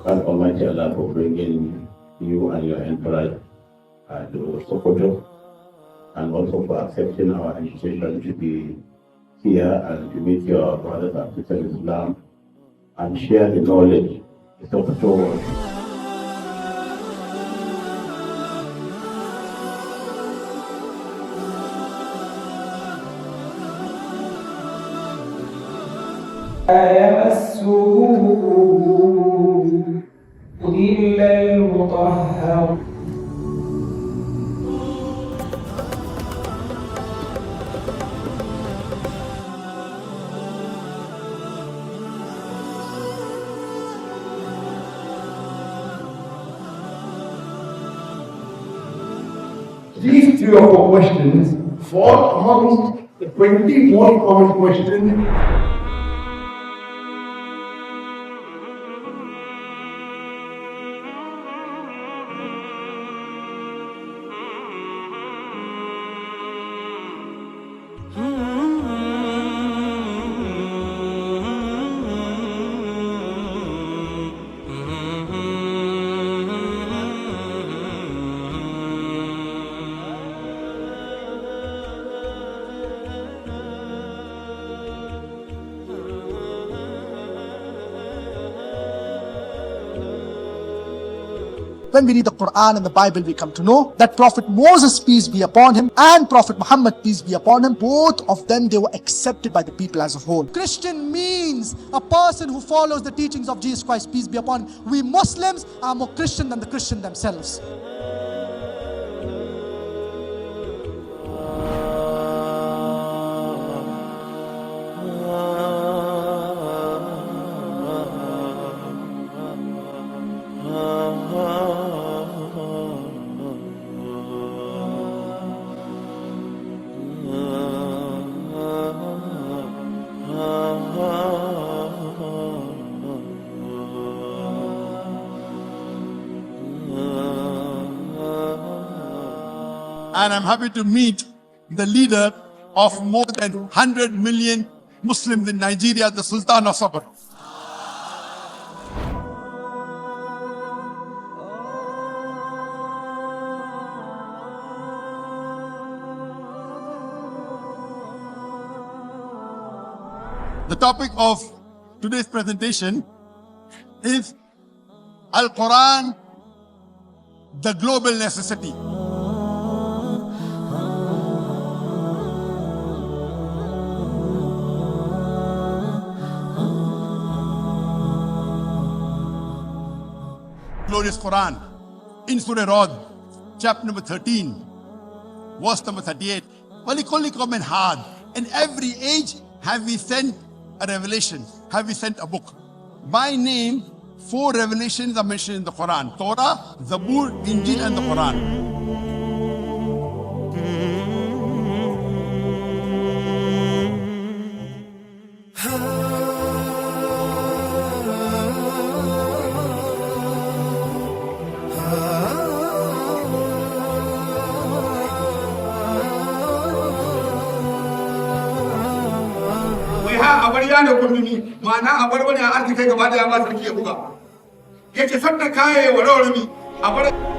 Thank Almighty Allah for bringing you and your entourage to Sokoto, and also for accepting our invitation to be here and to meet your brothers and sisters in Islam and share the knowledge of Sokoto world. إلا المطهر. These 3 or 4 questions fall amongst the 20 most common questions. When we read the Quran and the Bible, we come to know that Prophet Moses, peace be upon him, and Prophet Muhammad, peace be upon him, both of them, they were accepted by the people as a whole. Christian means a person who follows the teachings of Jesus Christ, peace be upon him. We Muslims are more Christian than the Christian themselves. And I'm happy to meet the leader of more than 100 million Muslims in Nigeria, the Sultan of Sokoto. The topic of today's presentation is Al-Quran, the global necessity. Glorious Quran in Surah Rod, chapter number 13, verse number 38. وَلِكُلِّ قَوْمٍ هَادٍ. In every age have we sent a revelation, have we sent a book. By name, 4 revelations are mentioned in the Quran: Torah, Zabur, Injil, and the Quran. abar yana gundumi ma'ana abar wani arziki gaba da ya ba sarki ya buga yace sanda kaye wa rawrami abar